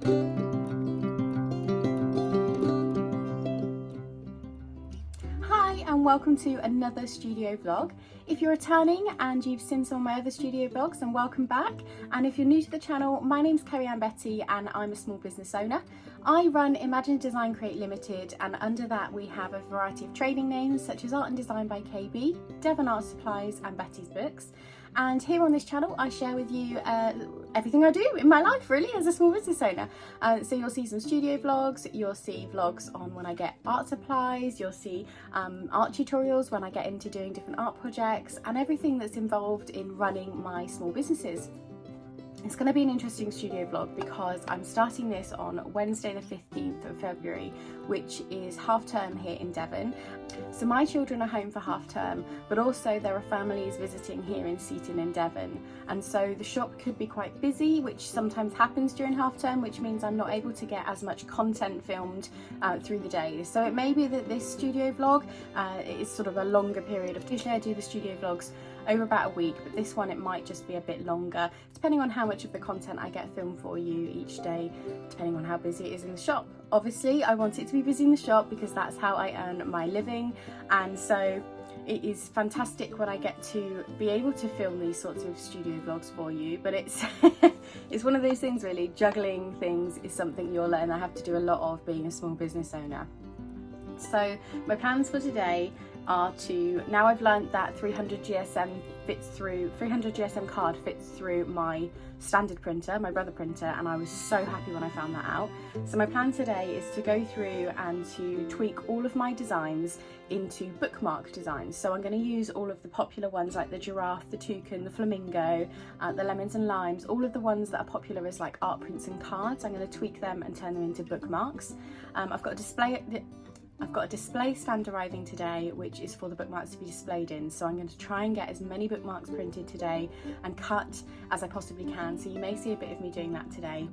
Hi and welcome to another studio vlog. If you're returning and you've seen some of my other studio vlogs, then welcome back. And if you're new to the channel, my name's Kerri-Ann and I'm a small business owner. I run Artanddesignbykb Limited, and under that we have a variety of trading names such as Artanddesignbykb, Devon Art Supplies and Betty's Books. And here on this channel I share with you everything I do in my life really as a small business owner. So you'll see some studio vlogs, you'll see vlogs on when I get art supplies, you'll see art tutorials when I get into doing different art projects, and everything that's involved in running my small businesses. It's going to be an interesting studio vlog because I'm starting this on Wednesday the 15th of February, which is half term here in Devon. So my children are home for half term, but also there are families visiting here in Seaton in Devon. And so the shop could be quite busy, which sometimes happens during half term, which means I'm not able to get as much content filmed through the day. So it may be that this studio vlog is sort of a longer period of, usually I do the studio vlogs over about a week, but this one it might just be a bit longer, depending on how much of the content I get filmed for you each day, depending on how busy it is in the shop. Obviously I want it to be busy in the shop because that's how I earn my living, and so it is fantastic when I get to be able to film these sorts of studio vlogs for you, but it's it's one of those things really. Juggling things is something you'll learn I have to do a lot of being a small business owner. So my plans for today are to, now I've learned that 300 GSM card fits through my standard printer, my brother printer, and I was so happy when I found that out. So my plan today is to go through and to tweak all of my designs into bookmark designs. So I'm going to use all of the popular ones like the giraffe, the toucan, the flamingo, the lemons and limes, all of the ones that are popular as like art prints and cards. I'm going to tweak them and turn them into bookmarks. I've got a display stand arriving today, which is for the bookmarks to be displayed in. So I'm going to try and get as many bookmarks printed today and cut as I possibly can. So you may see a bit of me doing that today.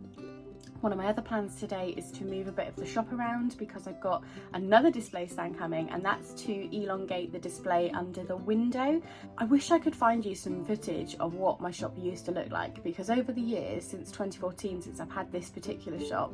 One of my other plans today is to move a bit of the shop around because I've got another display stand coming, and that's to elongate the display under the window. I wish I could find you some footage of what my shop used to look like, because over the years, since 2014, since I've had this particular shop,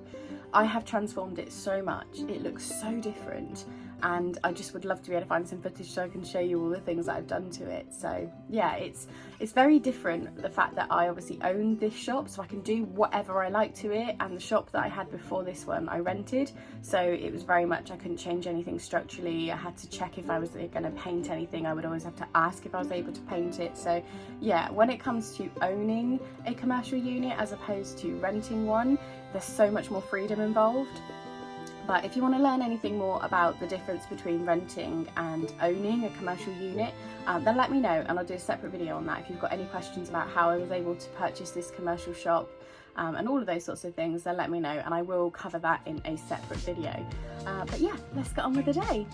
I have transformed it so much. It looks so different, and I just would love to be able to find some footage so I can show you all the things that I've done to it. So yeah, it's very different, the fact that I obviously own this shop, so I can do whatever I like to it, and the shop that I had before this one I rented, so it was very much I couldn't change anything structurally. I had to check if I was going to paint anything. I would always have to ask if I was able to paint it. So yeah, when it comes to owning a commercial unit as opposed to renting one, there's so much more freedom involved. But if you want to learn anything more about the difference between renting and owning a commercial unit, then let me know and I'll do a separate video on that. If you've got any questions about how I was able to purchase this commercial shop and all of those sorts of things, then let me know and I will cover that in a separate video. But yeah, let's get on with the day.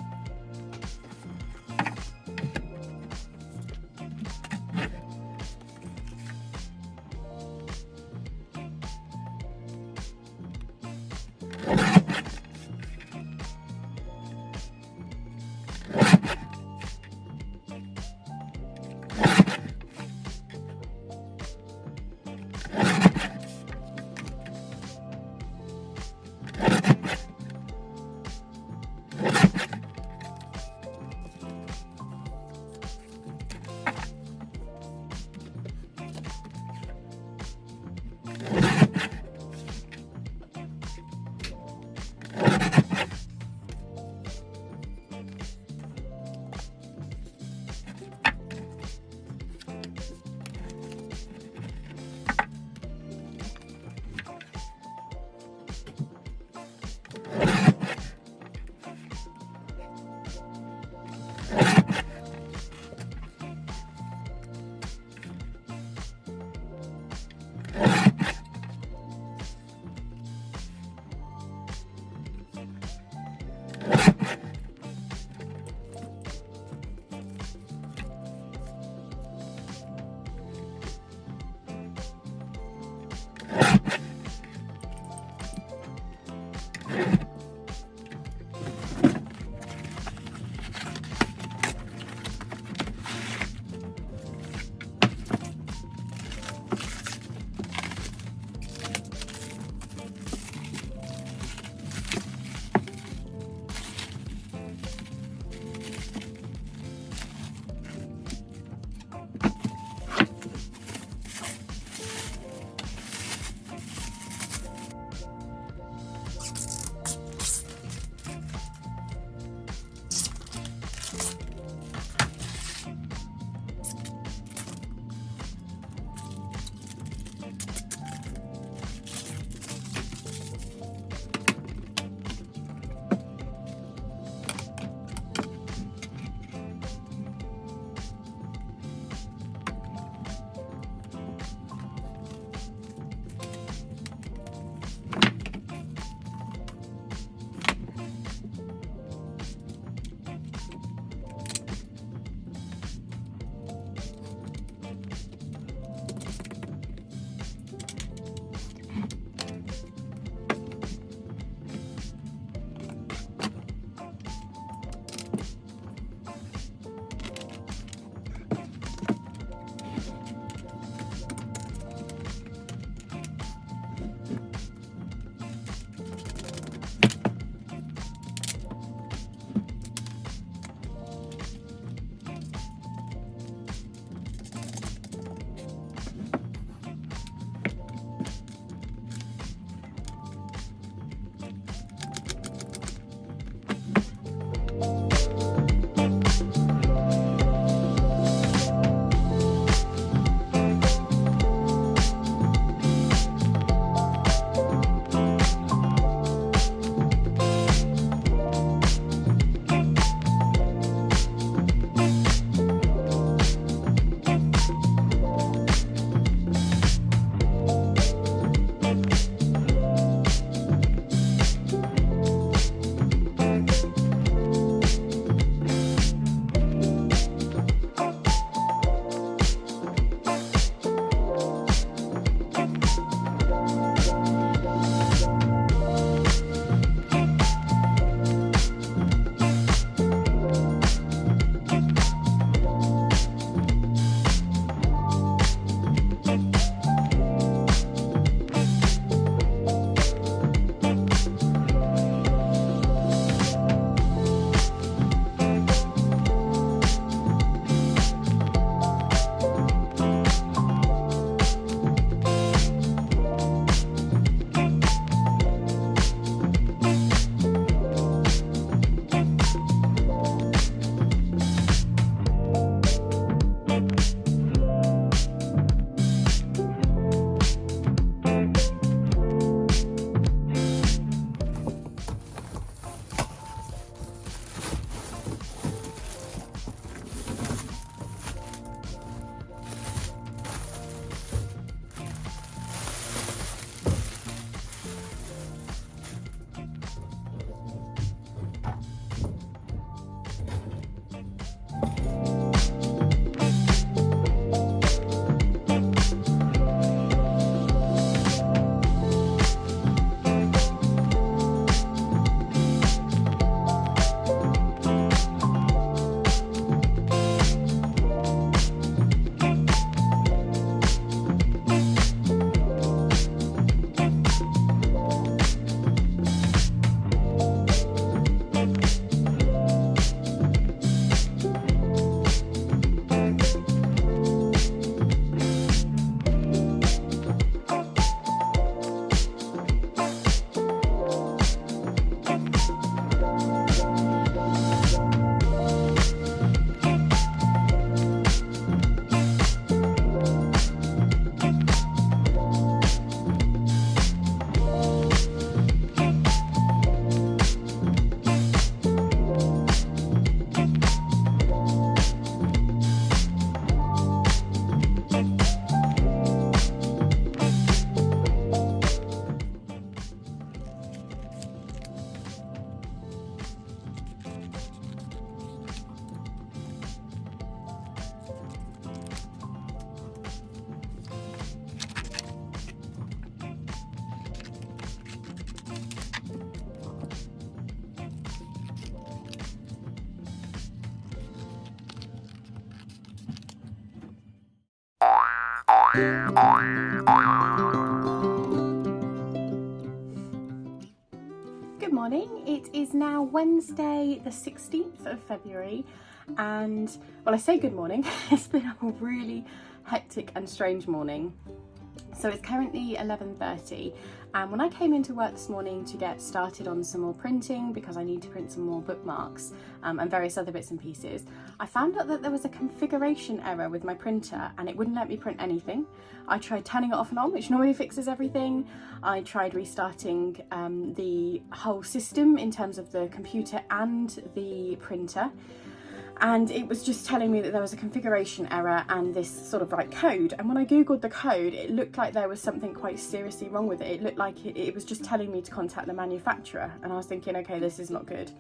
Good morning, it is now Wednesday the 16th of February and, well, I say good morning, it's been a really hectic and strange morning. So it's currently 11:30 and when I came into work this morning to get started on some more printing because I need to print some more bookmarks and various other bits and pieces, I found out that there was a configuration error with my printer and it wouldn't let me print anything. I tried turning it off and on, which normally fixes everything. I tried restarting the whole system in terms of the computer and the printer, and it was just telling me that there was a configuration error and this sort of like code, and when I googled the code it looked like there was something quite seriously wrong with it. It looked like it was just telling me to contact the manufacturer, and I was thinking, okay, this is not good.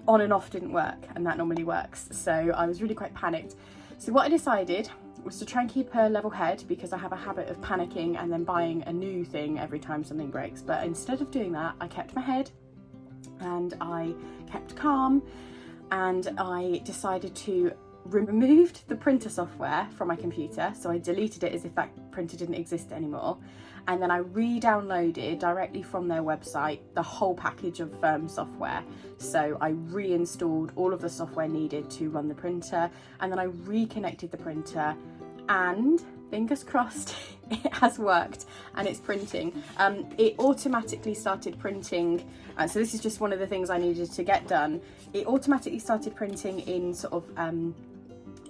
On and off didn't work, and that normally works, so I was really quite panicked. So what I decided was to try and keep a level head because I have a habit of panicking and then buying a new thing every time something breaks, but instead of doing that I kept my head and I kept calm. And I decided to remove the printer software from my computer, so I deleted it as if that printer didn't exist anymore, and then I re-downloaded directly from their website the whole package of software. So I reinstalled all of the software needed to run the printer, and then I reconnected the printer, and fingers crossed it has worked and it's printing. It automatically started printing, so this is just one of the things I needed to get done. It automatically started printing in sort of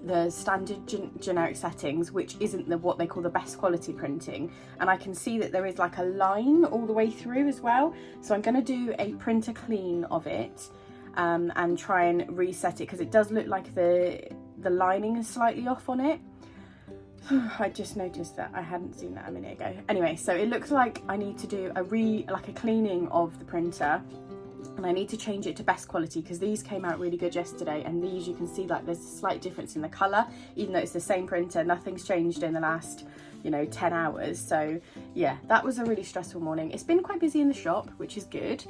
the standard generic settings, which isn't what they call the best quality printing, and I can see that there is like a line all the way through as well, so I'm going to do a printer clean of it and try and reset it because it does look like the lining is slightly off on it. I just noticed that I hadn't seen that a minute ago. Anyway, so it looks like I need to do a cleaning of the printer, and I need to change it to best quality because these came out really good yesterday, and these you can see like there's a slight difference in the colour, even though it's the same printer, nothing's changed in the last 10 hours. So yeah, that was a really stressful morning. It's been quite busy in the shop, which is good,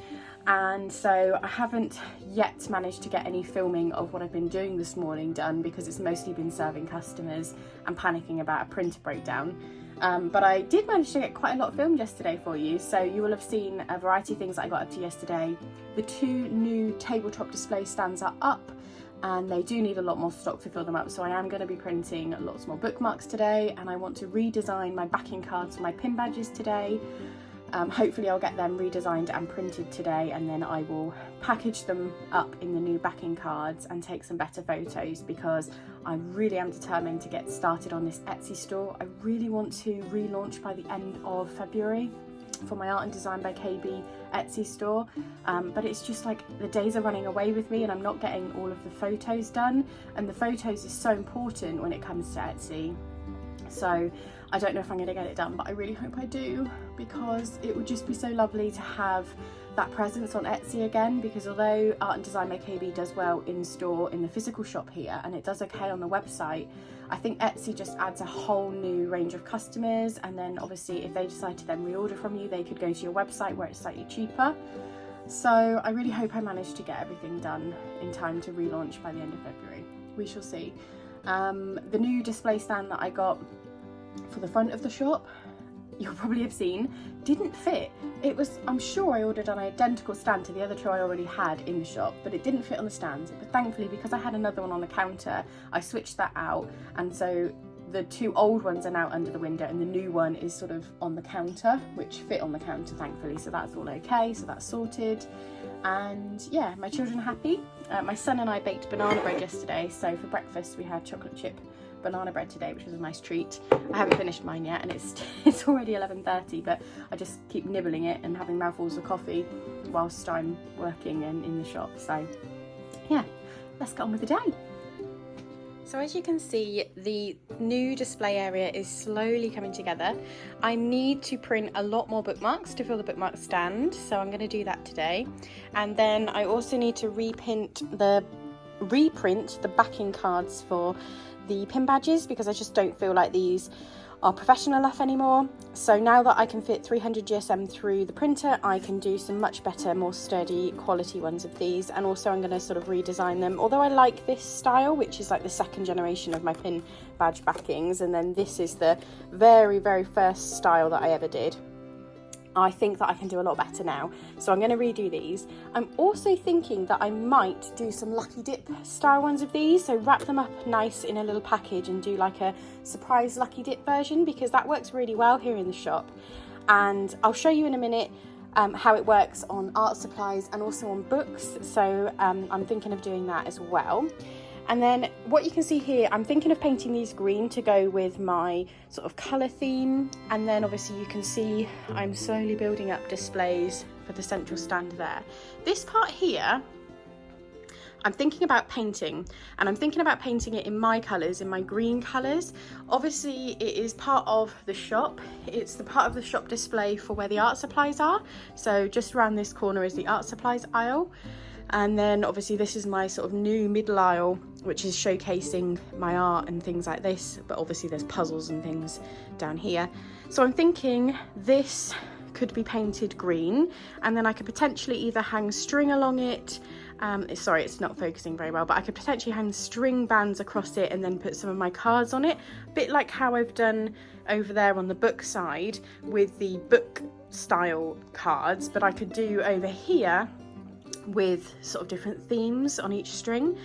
and so I haven't yet managed to get any filming of what I've been doing this morning done because it's mostly been serving customers and panicking about a printer breakdown. But I did manage to get quite a lot filmed yesterday for you, so you will have seen a variety of things that I got up to yesterday. The 2 new tabletop display stands are up, and they do need a lot more stock to fill them up, so I am going to be printing lots more bookmarks today, and I want to redesign my backing cards for my pin badges today. Hopefully I'll get them redesigned and printed today, and then I will package them up in the new backing cards and take some better photos because I really am determined to get started on this Etsy store. I really want to relaunch by the end of February for my Artanddesignbykb Etsy store, but it's just like the days are running away with me and I'm not getting all of the photos done, and the photos is so important when it comes to Etsy. So I don't know if I'm going to get it done, but I really hope I do because it would just be so lovely to have that presence on Etsy again, because although Artanddesignbykb does well in store in the physical shop here and it does okay on the website, I think Etsy just adds a whole new range of customers, and then obviously if they decide to then reorder from you, they could go to your website where it's slightly cheaper. So I really hope I manage to get everything done in time to relaunch by the end of February. We shall see. The new display stand that I got for the front of the shop, you'll probably have seen, didn't fit. It was, I'm sure I ordered an identical stand to the other 2 I already had in the shop, but it didn't fit on the stand. But thankfully, because I had another one on the counter, I switched that out, and so the 2 old ones are now under the window and the new one is sort of on the counter, which fit on the counter thankfully, so that's all okay, so that's sorted. And yeah, my children are happy. My son and I baked banana bread yesterday, so for breakfast we had chocolate chip banana bread today, which was a nice treat. I haven't finished mine yet and it's already 11:30, but I just keep nibbling it and having mouthfuls of coffee whilst I'm working in the shop. So yeah, let's get on with the day. So as you can see, the new display area is slowly coming together. I need to print a lot more bookmarks to fill the bookmark stand, so I'm going to do that today. And then I also need to reprint the backing cards for the pin badges, because I just don't feel like these are professional enough anymore. So now that I can fit 300 GSM through the printer, I can do some much better, more sturdy quality ones of these. And also I'm going to sort of redesign them. Although I like this style, which is like the second generation of my pin badge backings, and then this is the very, very first style that I ever did, I think that I can do a lot better now. So I'm going to redo these. I'm also thinking that I might do some lucky dip style ones of these. So wrap them up nice in a little package and do like a surprise lucky dip version, because that works really well here in the shop. And I'll show you in a minute how it works on art supplies and also on books. So I'm thinking of doing that as well. And then what you can see here, I'm thinking of painting these green to go with my sort of colour theme. And then obviously you can see I'm slowly building up displays for the central stand there. This part here, I'm thinking about painting, and I'm thinking about painting it in my colours, in my green colours. Obviously it is part of the shop. It's the part of the shop display for where the art supplies are. So just around this corner is the art supplies aisle. And then obviously this is my sort of new middle aisle, which is showcasing my art and things like this, but obviously there's puzzles and things down here. So I'm thinking this could be painted green, and then I could potentially either hang string along it. Sorry, it's not focusing very well, but I could potentially hang string bands across it and then put some of my cards on it, a bit like how I've done over there on the book side with the book style cards, but I could do over here with sort of different themes on each string.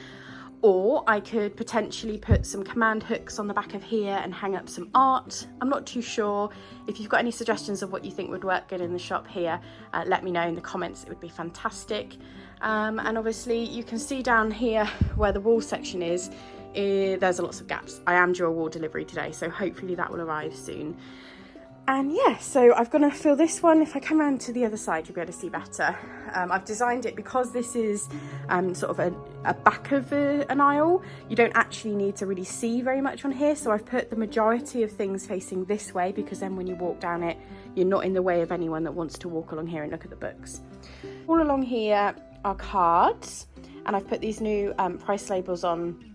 Or I could potentially put some command hooks on the back of here and hang up some art. I'm not too sure. If you've got any suggestions of what you think would work good in the shop here, let me know in the comments. It would be fantastic. And obviously you can see down here where the wall section is, there's lots of gaps. I am due a wall delivery today, so hopefully that will arrive soon. And yeah, so I've got to fill this one. If I come around to the other side, you'll be able to see better. I've designed it because this is sort of a back of an aisle. You don't actually need to really see very much on here. So I've put the majority of things facing this way, because then when you walk down it, you're not in the way of anyone that wants to walk along here and look at the books. All along here are cards, and I've put these new price labels on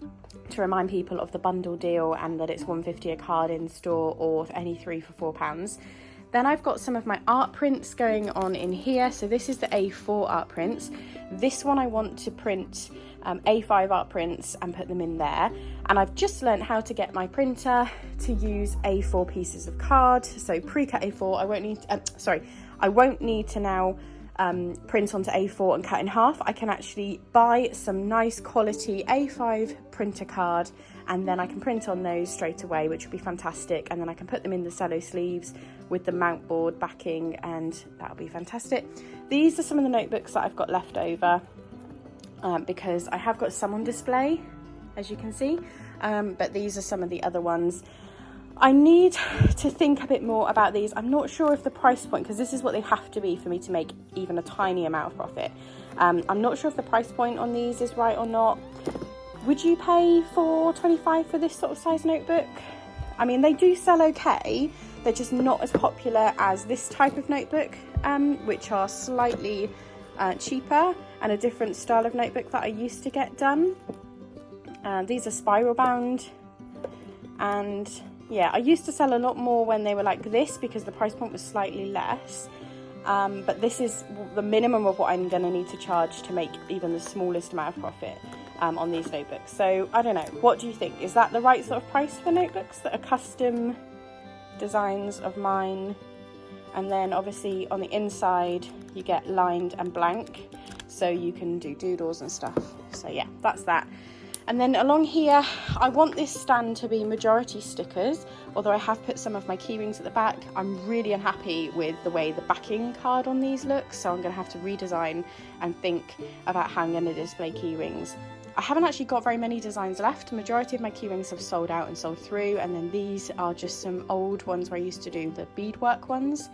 to remind people of the bundle deal and that it's £1.50 a card in store, or any 3 for £4. Then I've got some of my art prints going on in here. So this is the A4 art prints. This one I want to print A5 art prints and put them in there. And I've just learned how to get my printer to use A4 pieces of card. So pre-cut A4, I won't need to now print onto A4 and cut in half. I can actually buy some nice quality A5 printer card, and then I can print on those straight away, which would be fantastic. And then I can put them in the cello sleeves with the mount board backing, and that'll be fantastic. These are some of the notebooks that I've got left over, because I have got some on display, as you can see, but these are some of the other ones. I need to think a bit more about these. I'm not sure if the price point, because this is what they have to be for me to make even a tiny amount of profit. I'm not sure if the price point on these is right or not. Would you pay $4.25 for this sort of size notebook? I mean, they do sell okay. They're just not as popular as this type of notebook, which are slightly cheaper and a different style of notebook that I used to get done. These are spiral bound, and yeah, I used to sell a lot more when they were like this, because the price point was slightly less. But this is the minimum of what I'm going to need to charge to make even the smallest amount of profit on these notebooks. So I don't know, what do you think? Is that the right sort of price for notebooks that are custom designs of mine? And then obviously on the inside you get lined and blank, so you can do doodles and stuff. So yeah, that's that. And then along here, I want this stand to be majority stickers, although I have put some of my keyrings at the back. I'm really unhappy with the way the backing card on these looks, so I'm going to have to redesign and think about how I'm going to display keyrings. I haven't actually got very many designs left. The majority of my keyrings have sold out and sold through, and then these are just some old ones where I used to do the beadwork ones.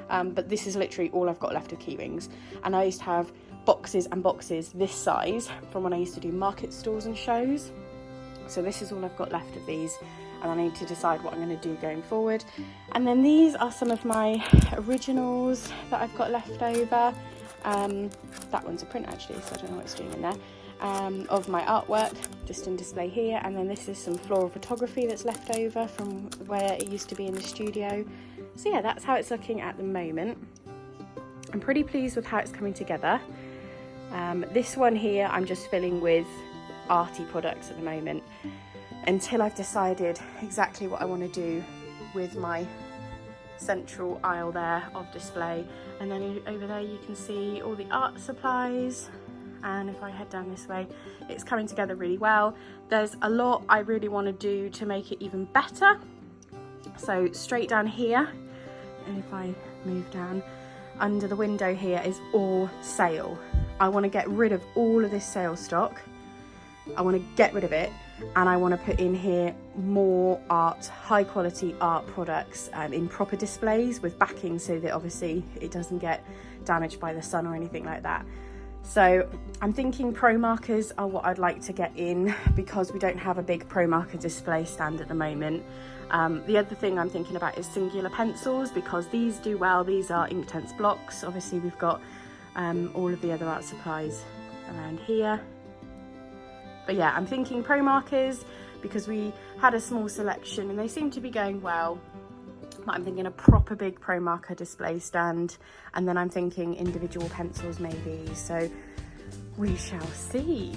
But this is literally all I've got left of keyrings. And I used to have boxes and boxes this size from when I used to do market stalls and shows. So this is all I've got left of these, and I need to decide what I'm going to do going forward. And then these are some of my originals that I've got left over. That one's a print actually, so I don't know what it's doing in there. of my artwork just in display here, and then this is some floral photography that's left over from where it used to be in the studio. So yeah, that's how it's looking at the moment. I'm pretty pleased with how it's coming together. This one here I'm just filling with arty products at the moment until I've decided exactly what I want to do with my central aisle there of display. And then over there you can see all the art supplies, and if I head down this way, it's coming together really well. There's a lot I really want to do to make it even better. So straight down here, and if I move down, under the window here is all sale. I want to get rid of all of this sale stock. I want to get rid of it, and I want to put in here more art, high quality art products in proper displays with backing, so that obviously it doesn't get damaged by the sun or anything like that. So I'm thinking pro markers are what I'd like to get in, because we don't have a big pro marker display stand at the moment. The other thing I'm thinking about is singular pencils, because these do well. These are Inktense blocks. Obviously we've got all of the other art supplies around here. But yeah, I'm thinking pro markers because we had a small selection and they seem to be going well. But I'm thinking a proper big pro marker display stand, and then I'm thinking individual pencils maybe. So we shall see.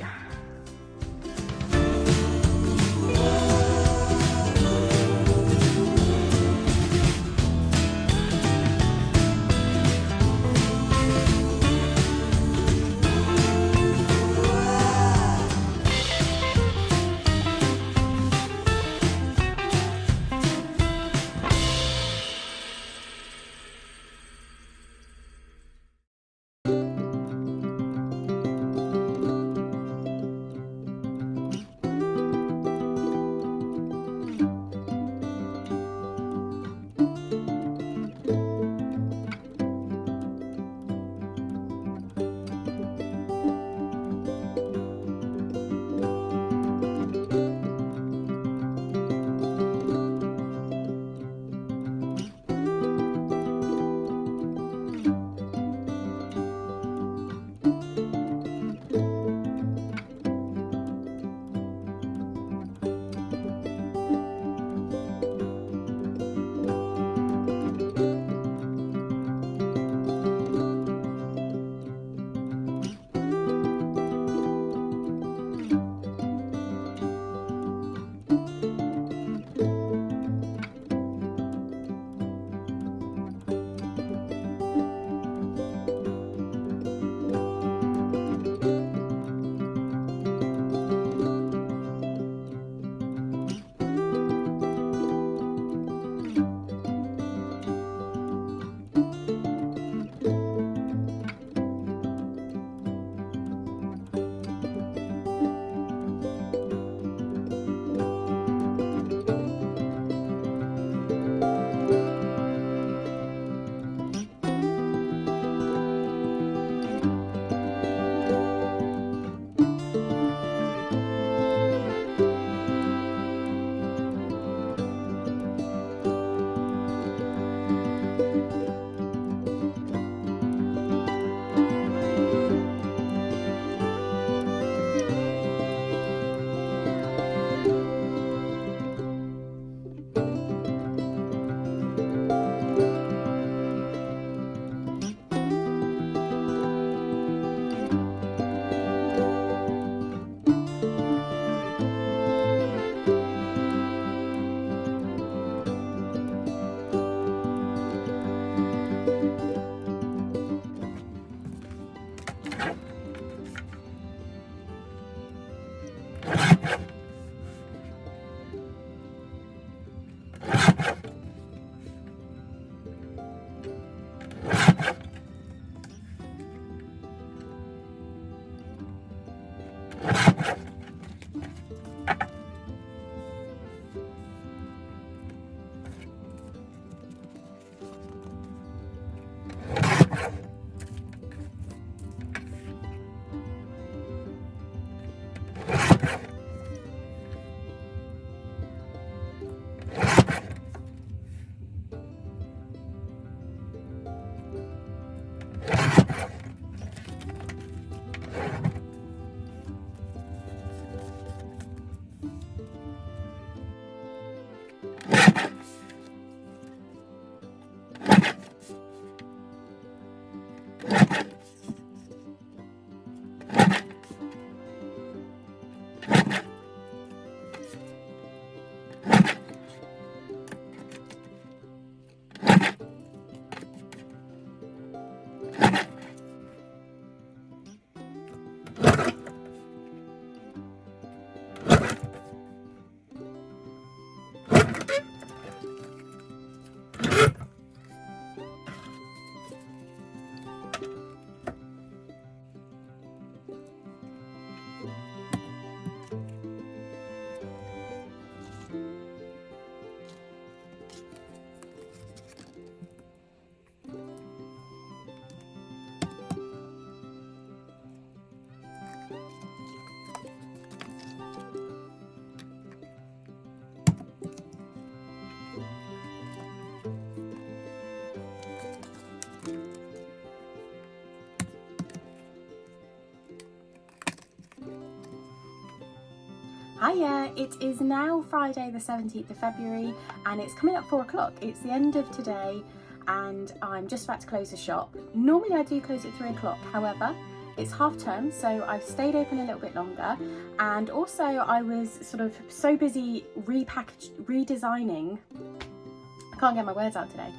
Hiya, it is now Friday the 17th of February and it's coming up 4 o'clock. It's the end of today and I'm just about to close the shop. Normally I do close at 3 o'clock, however, it's half term, so I've stayed open a little bit longer, and also I was sort of so busy redesigning, I can't get my words out today.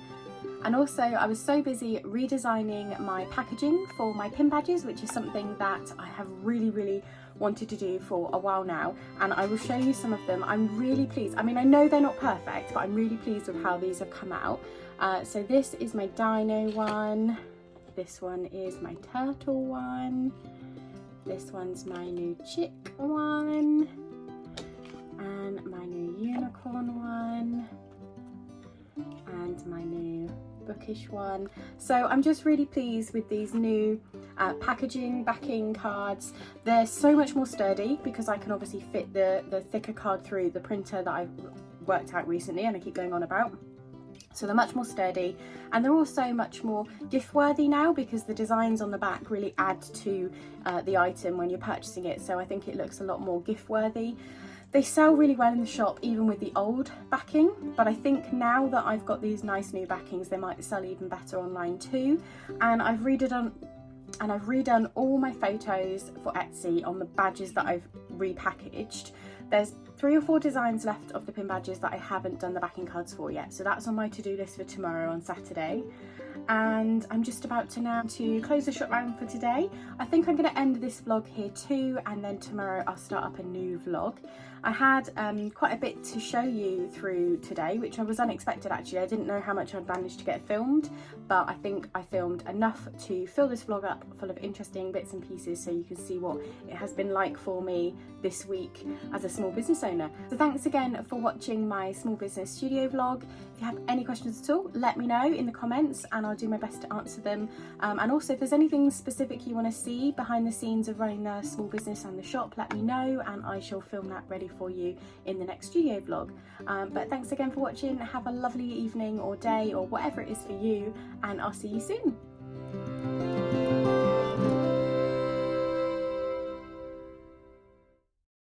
And also I was so busy redesigning my packaging for my pin badges, which is something that I have really wanted to do for a while now, and I will show you some of them. I'm really pleased. I mean, I know they're not perfect, but I'm really pleased with how these have come out. So this is my dino one, this one is my turtle one, this one's my new chick one, and my new unicorn one, and my new bookish one. So I'm just really pleased with these new packaging backing cards. They're so much more sturdy because I can obviously fit the thicker card through the printer that I've worked out recently and I keep going on about. So they're much more sturdy, and they're also much more gift worthy now because the designs on the back really add to the item when you're purchasing it, so I think it looks a lot more gift worthy. They sell really well in the shop even with the old backing, but I think now that I've got these nice new backings they might sell even better online too. And I've redone all my photos for Etsy on the badges that I've repackaged. There's 3 or 4 designs left of the pin badges that I haven't done the backing cards for yet, so that's on my to-do list for tomorrow on Saturday. And I'm just about to now close the shop round for today. I think I'm going to end this vlog here too, and then tomorrow I'll start up a new vlog. I had quite a bit to show you through today, which was unexpected actually. I didn't know how much I'd managed to get filmed, but I think I filmed enough to fill this vlog up full of interesting bits and pieces so you can see what it has been like for me this week as a small business owner. So thanks again for watching my small business studio vlog. If you have any questions at all, let me know in the comments and I'll do my best to answer them. And also if there's anything specific you want to see behind the scenes of running the small business and the shop, let me know and I shall film that ready for you in the next studio vlog. But thanks again for watching. Have a lovely evening or day or whatever it is for you, and I'll see you soon.